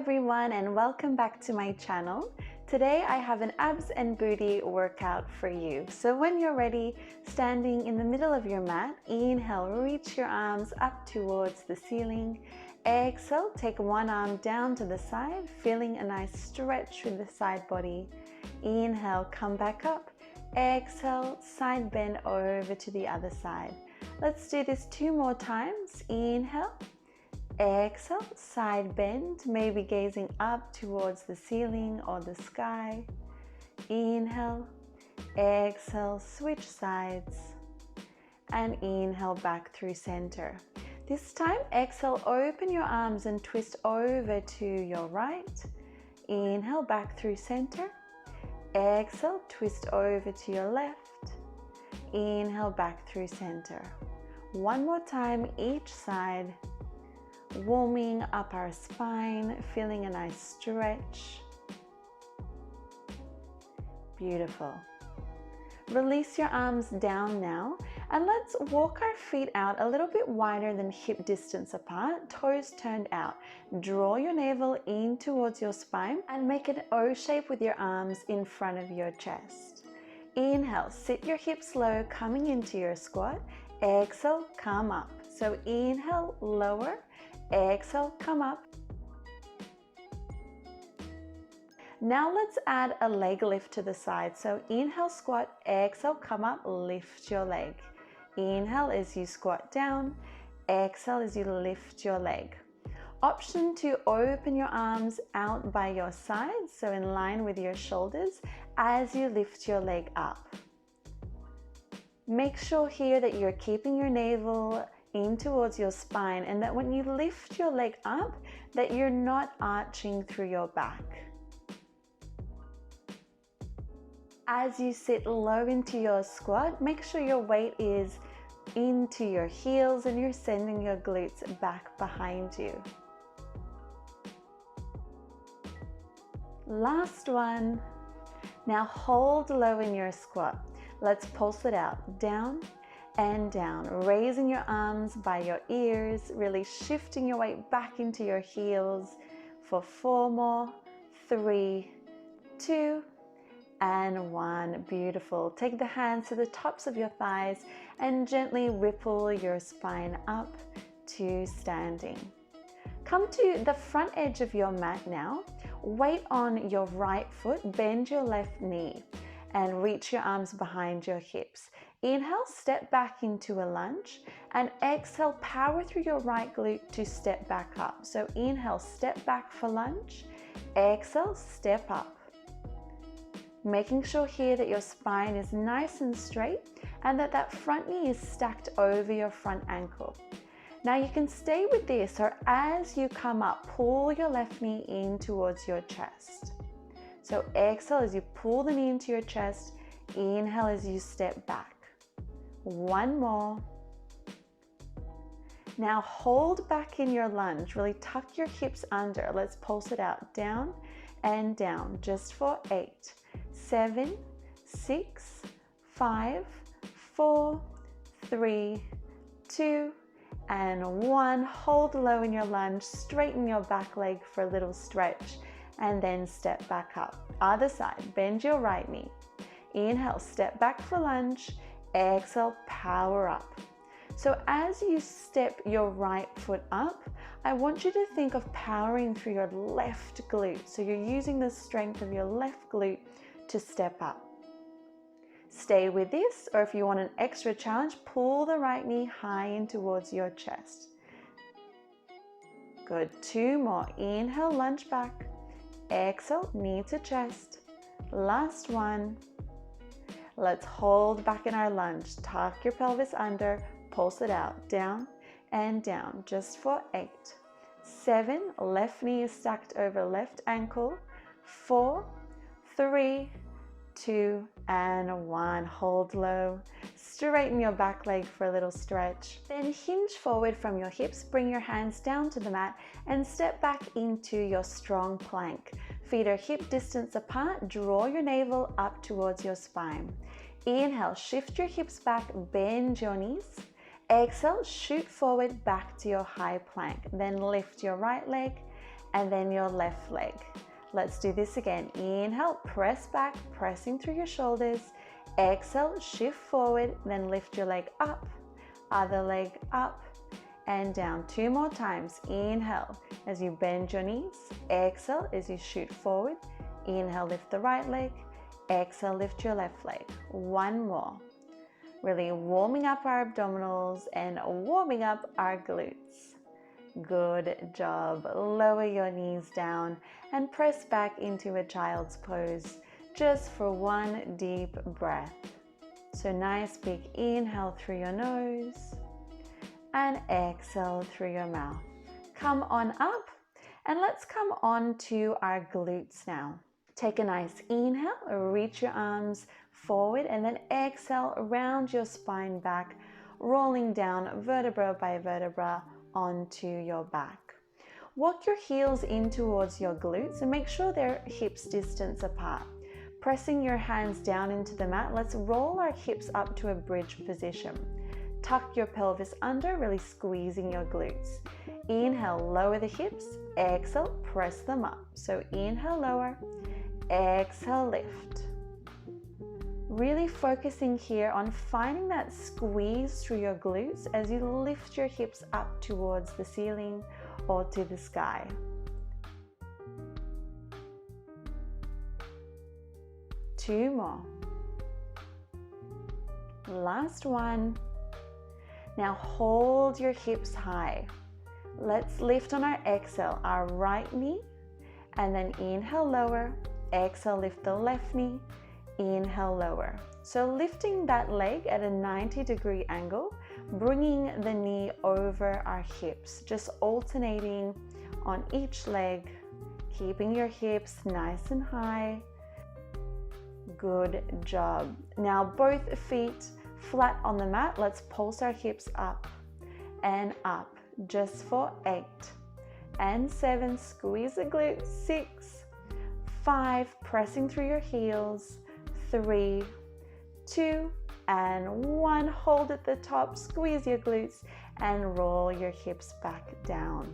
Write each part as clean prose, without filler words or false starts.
everyone, and welcome back to my channel. Today I have an abs and booty workout for you. So when you're ready, standing in the middle of your mat, inhale, reach your arms up towards the ceiling. Exhale, take one arm down to the side, feeling a nice stretch through the side body. Inhale, come back up. Exhale, side bend over to the other side. Let's do this 2 more times. Inhale. Exhale, side bend, maybe gazing up towards the ceiling or the sky. Inhale, exhale, switch sides, and inhale back through center. This time, exhale, open your arms and twist over to your right. Inhale, back through center. Exhale, twist over to your left. Inhale, back through center. One more time, each side. Warming up our spine, feeling a nice stretch. Beautiful. Release your arms down now, and let's walk our feet out a little bit wider than hip distance apart, toes turned out. Draw your navel in towards your spine and make an O shape with your arms in front of your chest. Inhale, sit your hips low, coming into your squat. Exhale, come up. So inhale, lower. Exhale, come up. Now let's add a leg lift to the side. So inhale, squat. Exhale, come up, lift your leg. Inhale as you squat down. Exhale as you lift your leg. Option to open your arms out by your sides, so in line with your shoulders, as you lift your leg up. Make sure here that you're keeping your navel in towards your spine, and that when you lift your leg up, that you're not arching through your back. As you sit low into your squat, make sure your weight is into your heels and you're sending your glutes back behind you. Last one. Now hold low in your squat. Let's pulse it out. Down and down, raising your arms by your ears, really shifting your weight back into your heels for 4 more, 3, 2, and 1. Beautiful. Take the hands to the tops of your thighs and gently ripple your spine up to standing. Come to the front edge of your mat now. Weight on your right foot, bend your left knee, and reach your arms behind your hips. Inhale, step back into a lunge, and exhale, power through your right glute to step back up. So inhale, step back for lunge. Exhale, step up. Making sure here that your spine is nice and straight and that front knee is stacked over your front ankle. Now you can stay with this, or as you come up, pull your left knee in towards your chest. So exhale as you pull the knee into your chest. Inhale as you step back. 1 more. Now hold back in your lunge. Really tuck your hips under. Let's pulse it out. Down and down. Just for 8, 7, 6, 5, 4, 3, 2, and 1. Hold low in your lunge. Straighten your back leg for a little stretch, and then step back up. Other side, bend your right knee. Inhale, step back for lunge. Exhale, power up. So as you step your right foot up, I want you to think of powering through your left glute. So you're using the strength of your left glute to step up. Stay with this, or if you want an extra challenge, pull the right knee high in towards your chest. Good. 2 more. Inhale, lunge back. Exhale, knee to chest. Last one. Let's hold back in our lunge. Tuck your pelvis under, pulse it out. Down and down, just for 8, 7, left knee is stacked over left ankle. 4, 3, 2, and 1. Hold low. Straighten your back leg for a little stretch. Then hinge forward from your hips, bring your hands down to the mat and step back into your strong plank. Feet are hip distance apart, draw your navel up towards your spine. Inhale, shift your hips back, bend your knees. Exhale, shoot forward back to your high plank. Then lift your right leg and then your left leg. Let's do this again. Inhale, press back, pressing through your shoulders. Exhale, shift forward, then lift your leg up, other leg up and down. 2 more times. Inhale as you bend your knees. Exhale as you shoot forward. Inhale, lift the right leg. Exhale, lift your left leg. 1 more. Really warming up our abdominals and warming up our glutes. Good job. Lower your knees down and press back into a child's pose just for 1 deep breath. So nice big inhale through your nose and exhale through your mouth. Come on up and let's come on to our glutes now. Take a nice inhale, reach your arms forward and then exhale, round your spine back, rolling down vertebra by vertebra onto your back. Walk your heels in towards your glutes and make sure they're hips distance apart. Pressing your hands down into the mat, let's roll our hips up to a bridge position. Tuck your pelvis under, really squeezing your glutes. Inhale, lower the hips. Exhale, press them up. So inhale, lower. Exhale, lift. Really focusing here on finding that squeeze through your glutes as you lift your hips up towards the ceiling or to the sky. Two more. Last one. Now hold your hips high. Let's lift on our exhale, our right knee, and then inhale, lower. Exhale, lift the left knee. Inhale, lower. So lifting that leg at a 90-degree angle, bringing the knee over our hips, just alternating on each leg, keeping your hips nice and high. Good job. Now both feet flat on the mat. Let's pulse our hips up and up just for 8 and 7. Squeeze the glutes. 6, 5, pressing through your heels. 3, 2, and 1. Hold at the top, squeeze your glutes and roll your hips back down.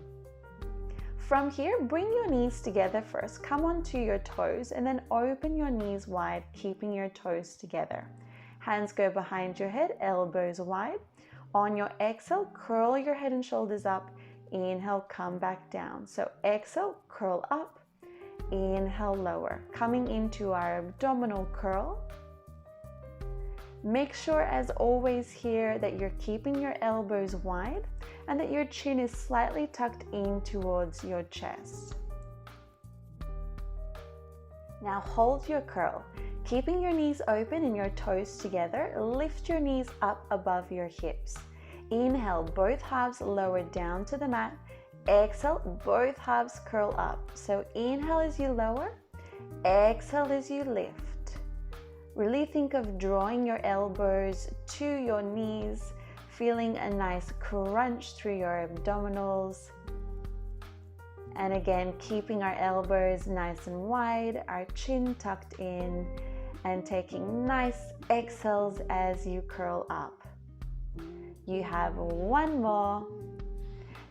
From here, bring your knees together first. Come onto your toes and then open your knees wide, keeping your toes together. Hands go behind your head, elbows wide. On your exhale, curl your head and shoulders up. Inhale, come back down. So exhale, curl up. Inhale, lower. Coming into our abdominal curl. Make sure, as always here, that you're keeping your elbows wide and that your chin is slightly tucked in towards your chest. Now hold your curl. Keeping your knees open and your toes together, lift your knees up above your hips. Inhale, both halves lower down to the mat. Exhale, both halves curl up. So inhale as you lower, exhale as you lift. Really think of drawing your elbows to your knees, feeling a nice crunch through your abdominals. And again, keeping our elbows nice and wide, our chin tucked in, and taking nice exhales as you curl up. You have 1 more.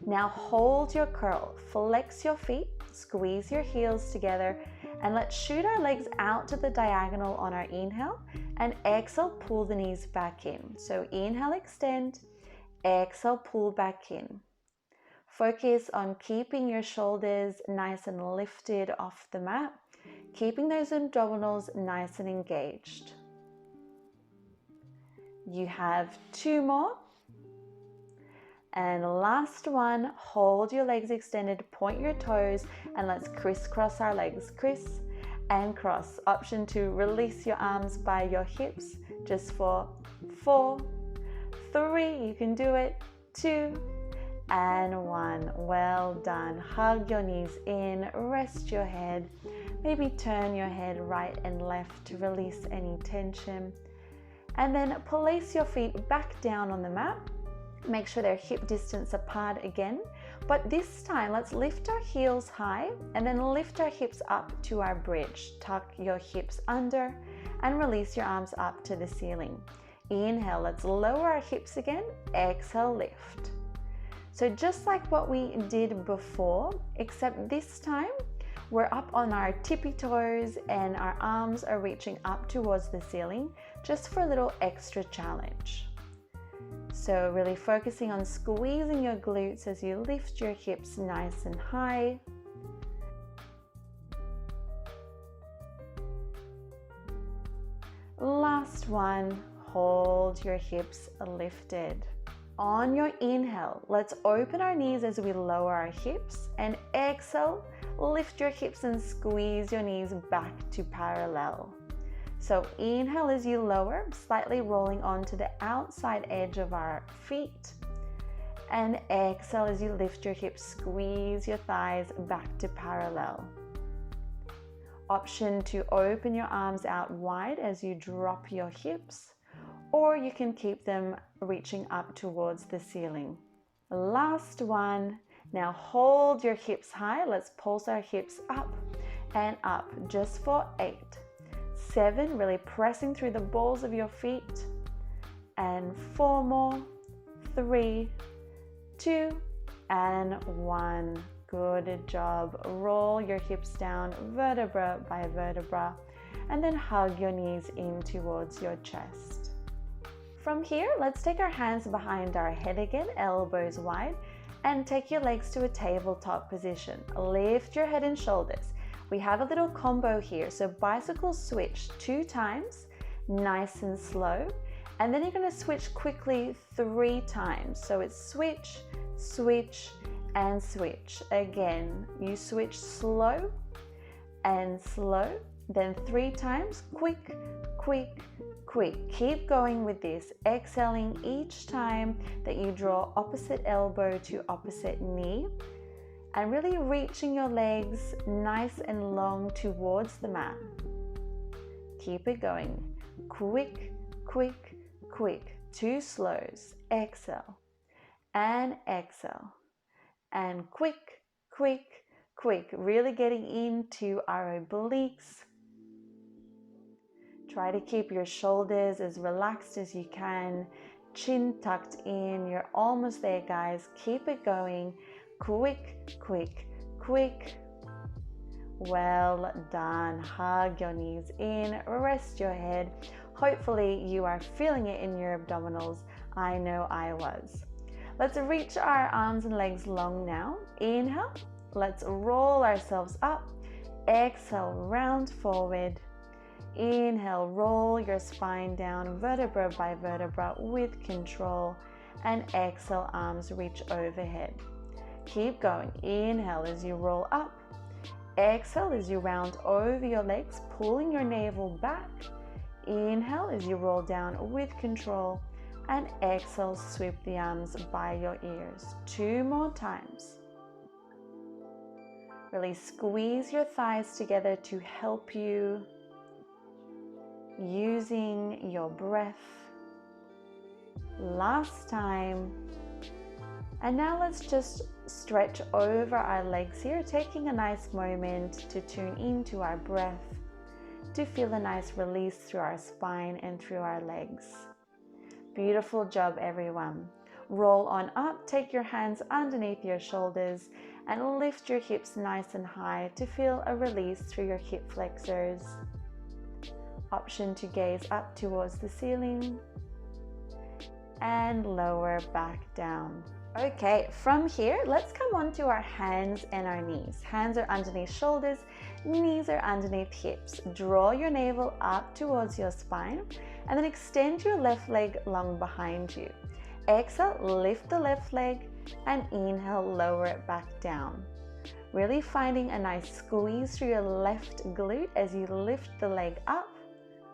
Now hold your curl, flex your feet, squeeze your heels together, and let's shoot our legs out to the diagonal on our inhale, and exhale, pull the knees back in. So inhale, extend, exhale, pull back in. Focus on keeping your shoulders nice and lifted off the mat, keeping those abdominals nice and engaged. You have 2 more. And last one, hold your legs extended, point your toes, and let's crisscross our legs. Criss and cross. Option 2, release your arms by your hips just for 4, 3, you can do it, 2, and 1. Well done. Hug your knees in, rest your head, maybe turn your head right and left to release any tension. And then place your feet back down on the mat. Make sure they're hip distance apart again, but this time let's lift our heels high and then lift our hips up to our bridge. Tuck your hips under and release your arms up to the ceiling. Inhale, let's lower our hips again. Exhale, lift. So just like what we did before, except this time we're up on our tippy toes and our arms are reaching up towards the ceiling, just for a little extra challenge. So really focusing on squeezing your glutes as you lift your hips nice and high. Last one, hold your hips lifted. On your inhale, let's open our knees as we lower our hips, and exhale, lift your hips and squeeze your knees back to parallel. So inhale as you lower, slightly rolling onto the outside edge of our feet, and exhale as you lift your hips, squeeze your thighs back to parallel. Option to open your arms out wide as you drop your hips, or you can keep them reaching up towards the ceiling. Last one. Now hold your hips high. Let's pulse our hips up and up just for 8, 7, really pressing through the balls of your feet, and 4 more, 3, 2, and 1. Good job. Roll your hips down vertebra by vertebra, and then hug your knees in towards your chest. From here, let's take our hands behind our head again, elbows wide, and take your legs to a tabletop position. Lift your head and shoulders. We have a little combo here, so bicycle switch 2 times, nice and slow, and then you're going to switch quickly 3 times. So it's switch, switch, and switch. Again, you switch slow and slow, then 3 times, quick, quick, quick. Keep going with this, exhaling each time that you draw opposite elbow to opposite knee, and really reaching your legs nice and long towards the mat. Keep it going. Quick, quick, quick. 2 slows. Exhale and exhale. And quick, quick, quick. Really getting into our obliques. Try to keep your shoulders as relaxed as you can. Chin tucked in. You're almost there, guys. Keep it going. Quick, quick, quick. Well done. Hug your knees in. Rest your head. Hopefully you are feeling it in your abdominals. I know I was. Let's reach our arms and legs long now. Inhale. Let's roll ourselves up. Exhale, round forward. Inhale, roll your spine down vertebra by vertebra with control. And exhale, arms reach overhead. Keep going. Inhale as you roll up. Exhale as you round over your legs, pulling your navel back. Inhale as you roll down with control. And exhale, sweep the arms by your ears. 2 more times. Really squeeze your thighs together to help you, using your breath. Last time. And now let's just stretch over our legs here, taking a nice moment to tune into our breath, to feel a nice release through our spine and through our legs. Beautiful job, everyone. Roll on up, take your hands underneath your shoulders and lift your hips nice and high to feel a release through your hip flexors. Option to gaze up towards the ceiling and lower back down. Okay, from here, let's come on to our hands and our knees. Hands are underneath shoulders, knees are underneath hips. Draw your navel up towards your spine and then extend your left leg long behind you. Exhale, lift the left leg, and inhale, lower it back down. Really finding a nice squeeze through your left glute as you lift the leg up.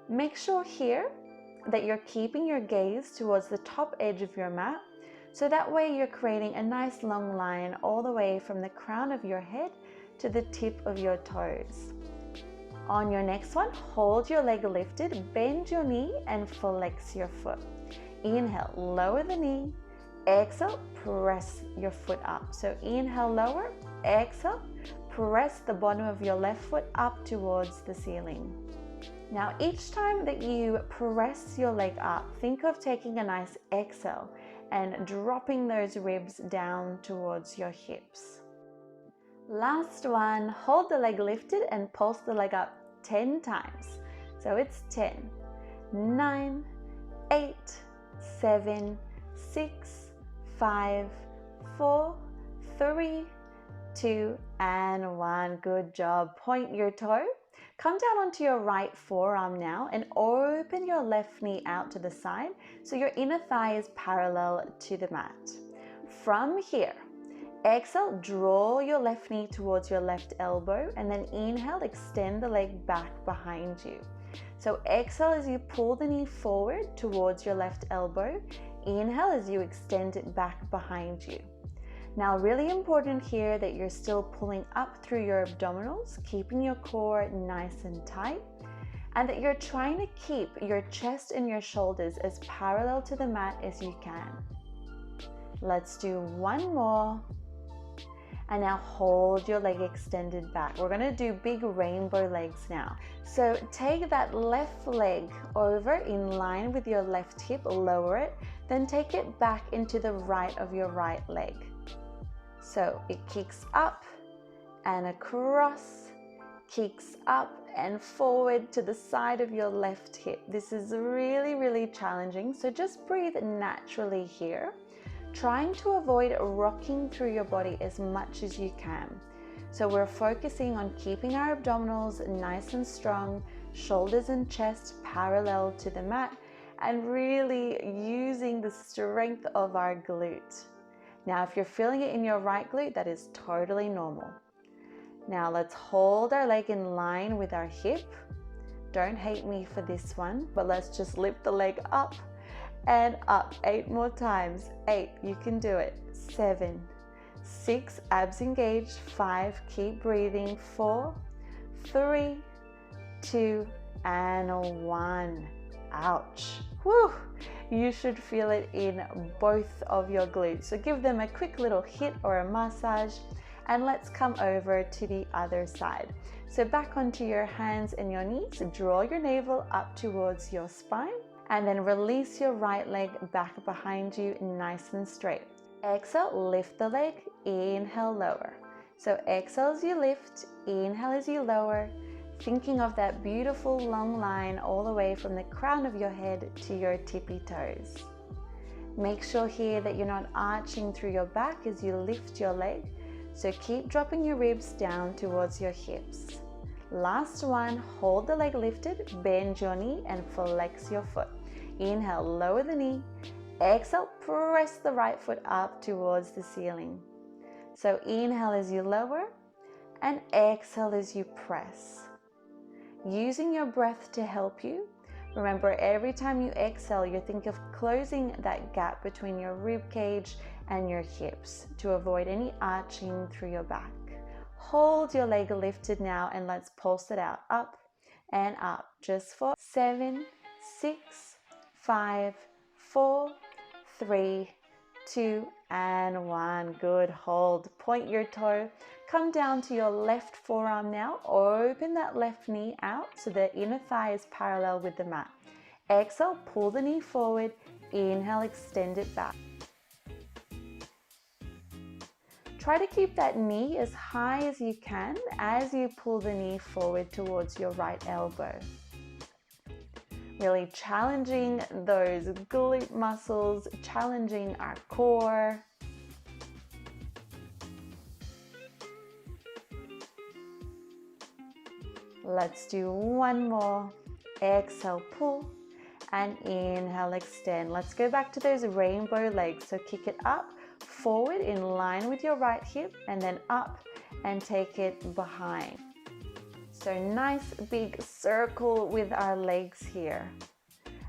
Make sure here that you're keeping your gaze towards the top edge of your mat, so that way you're creating a nice long line all the way from the crown of your head to the tip of your toes. On your next one, hold your leg lifted, bend your knee and flex your foot. Inhale, lower the knee. Exhale, press your foot up. So inhale, lower. Exhale, press the bottom of your left foot up towards the ceiling. Now, each time that you press your leg up, think of taking a nice exhale and dropping those ribs down towards your hips. Last one, hold the leg lifted and pulse the leg up 10 times. So it's 10, 9, 8, 7, 6, 5, 4, 3, 2, and 1. Good job. Point your toe. Come down onto your right forearm now and open your left knee out to the side so your inner thigh is parallel to the mat. From here, exhale, draw your left knee towards your left elbow, and then inhale, extend the leg back behind you. So exhale as you pull the knee forward towards your left elbow. Inhale as you extend it back behind you. Now, really important here that you're still pulling up through your abdominals, keeping your core nice and tight, and that you're trying to keep your chest and your shoulders as parallel to the mat as you can. Let's do one more. And now hold your leg extended back. We're gonna do big rainbow legs now. So take that left leg over in line with your left hip, lower it, then take it back into the right of your right leg. So it kicks up and across, kicks up and forward to the side of your left hip. This is really, really challenging, so just breathe naturally here, trying to avoid rocking through your body as much as you can. So we're focusing on keeping our abdominals nice and strong, shoulders and chest parallel to the mat, and really using the strength of our glute. Now, if you're feeling it in your right glute, that is totally normal. Now let's hold our leg in line with our hip. Don't hate me for this one, but let's just lift the leg up and up. 8 more times. 8, you can do it. 7, 6, abs engaged. 5, keep breathing. 4, 3, 2, and 1. Ouch. Whew. You should feel it in both of your glutes. So give them a quick little hit or a massage, and let's come over to the other side. So back onto your hands and your knees, draw your navel up towards your spine, and then release your right leg back behind you, nice and straight. Exhale, lift the leg, inhale, lower. So exhale as you lift, inhale as you lower, thinking of that beautiful long line all the way from the crown of your head to your tippy toes. Make sure here that you're not arching through your back as you lift your leg, so keep dropping your ribs down towards your hips. Last one, hold the leg lifted, bend your knee and flex your foot. Inhale, lower the knee. Exhale, press the right foot up towards the ceiling. So inhale as you lower and exhale as you press. Using your breath to help you. Remember, every time you exhale, you think of closing that gap between your rib cage and your hips to avoid any arching through your back. Hold your leg lifted now and let's pulse it out, up and up. Just for 7, 6, 5, 4, 3, 2, and 1. Good, hold. Point your toe. Come down to your left forearm now. Open that left knee out so the inner thigh is parallel with the mat. Exhale, pull the knee forward. Inhale, extend it back. Try to keep that knee as high as you can as you pull the knee forward towards your right elbow. Really challenging those glute muscles, challenging our core. Let's do one more. Exhale, pull, and inhale, extend. Let's go back to those rainbow legs. So kick it up, forward in line with your right hip, and then up and take it behind. So nice big circle with our legs here.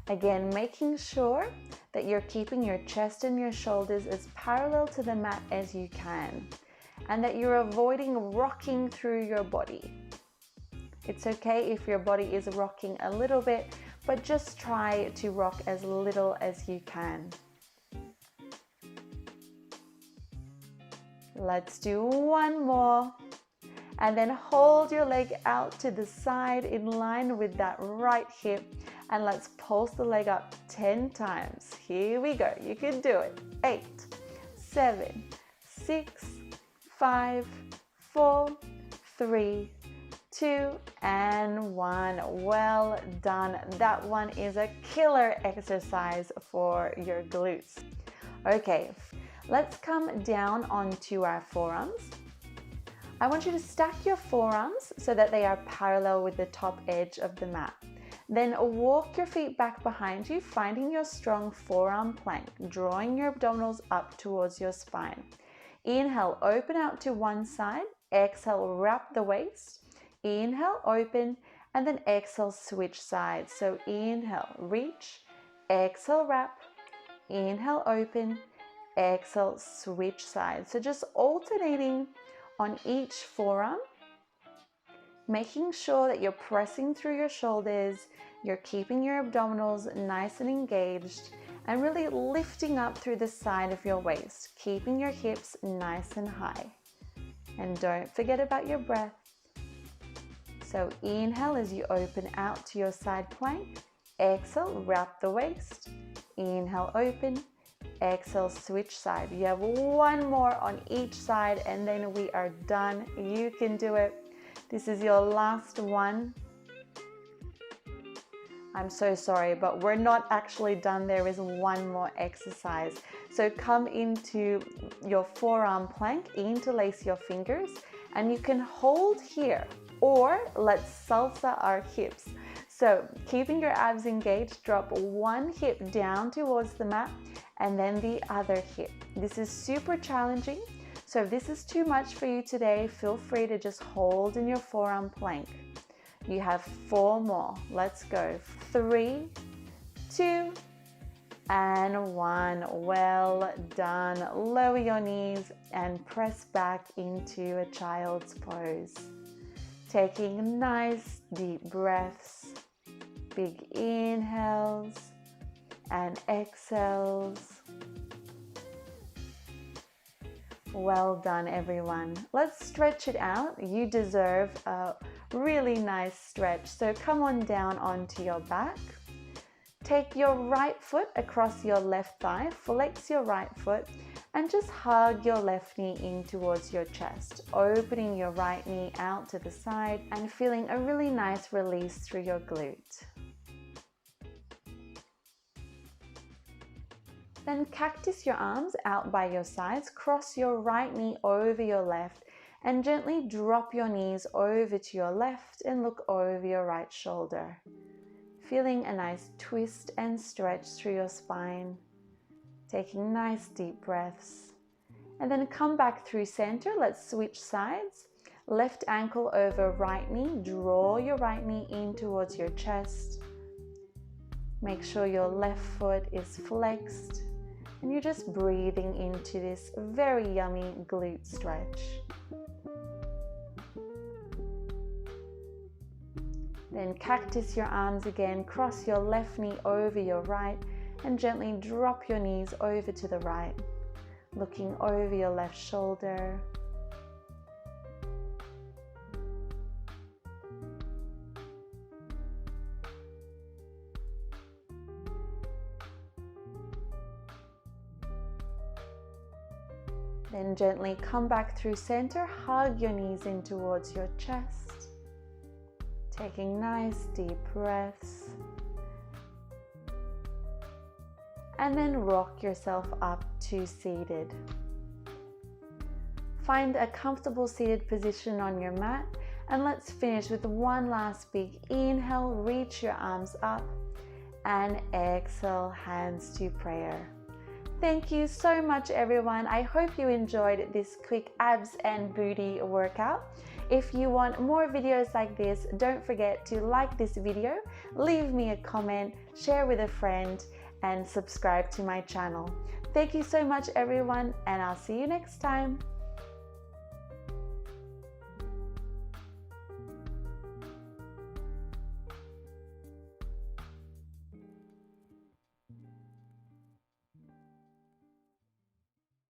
Again, making sure that you're keeping your chest and your shoulders as parallel to the mat as you can, and that you're avoiding rocking through your body. It's okay if your body is rocking a little bit, but just try to rock as little as you can. Let's do one more. And then hold your leg out to the side in line with that right hip. And let's pulse the leg up 10 times. Here we go. You can do it. 8, 7, 6, 5, 4, 3, 2, and 1. Well done. That one is a killer exercise for your glutes. Okay, let's come down onto our forearms. I want you to stack your forearms so that they are parallel with the top edge of the mat. Then walk your feet back behind you, finding your strong forearm plank, drawing your abdominals up towards your spine. Inhale, open out to one side. Exhale, wrap the waist. Inhale, open, and then exhale, switch sides. So inhale, reach, exhale, wrap, inhale, open, exhale, switch sides. So just alternating on each forearm, making sure that you're pressing through your shoulders, you're keeping your abdominals nice and engaged, and really lifting up through the side of your waist, keeping your hips nice and high. And don't forget about your breath. So inhale as you open out to your side plank. Exhale, wrap the waist. Inhale, open. Exhale, switch side. You have one more on each side and then we are done. You can do it. This is your last one. I'm so sorry, but we're not actually done. There is one more exercise. So come into your forearm plank, interlace your fingers, and you can hold here, or let's salsa our hips. So keeping your abs engaged, drop one hip down towards the mat and then the other hip. This is super challenging. So if this is too much for you today, feel free to just hold in your forearm plank. You have 4 more. Let's go. 3, 2, and 1. Well done. Lower your knees and press back into a child's pose. Taking nice deep breaths, big inhales and exhales. Well done, everyone. Let's stretch it out. You deserve a really nice stretch. So come on down onto your back. Take your right foot across your left thigh, flex your right foot, and just hug your left knee in towards your chest, opening your right knee out to the side and feeling a really nice release through your glute. Then cactus your arms out by your sides, cross your right knee over your left, and gently drop your knees over to your left and look over your right shoulder. Feeling a nice twist and stretch through your spine. Taking nice deep breaths. And then come back through center. Let's switch sides. Left ankle over right knee. Draw your right knee in towards your chest. Make sure your left foot is flexed. And you're just breathing into this very yummy glute stretch. Then cactus your arms again, cross your left knee over your right and gently drop your knees over to the right, looking over your left shoulder. Then gently come back through center, hug your knees in towards your chest, taking nice deep breaths. And then rock yourself up to seated. Find a comfortable seated position on your mat, and let's finish with one last big inhale. Reach your arms up and exhale, hands to prayer. Thank you so much, everyone. I hope you enjoyed this quick abs and booty workout. If you want more videos like this, don't forget to like this video, leave me a comment, share with a friend, and subscribe to my channel. Thank you so much, everyone, and I'll see you next time.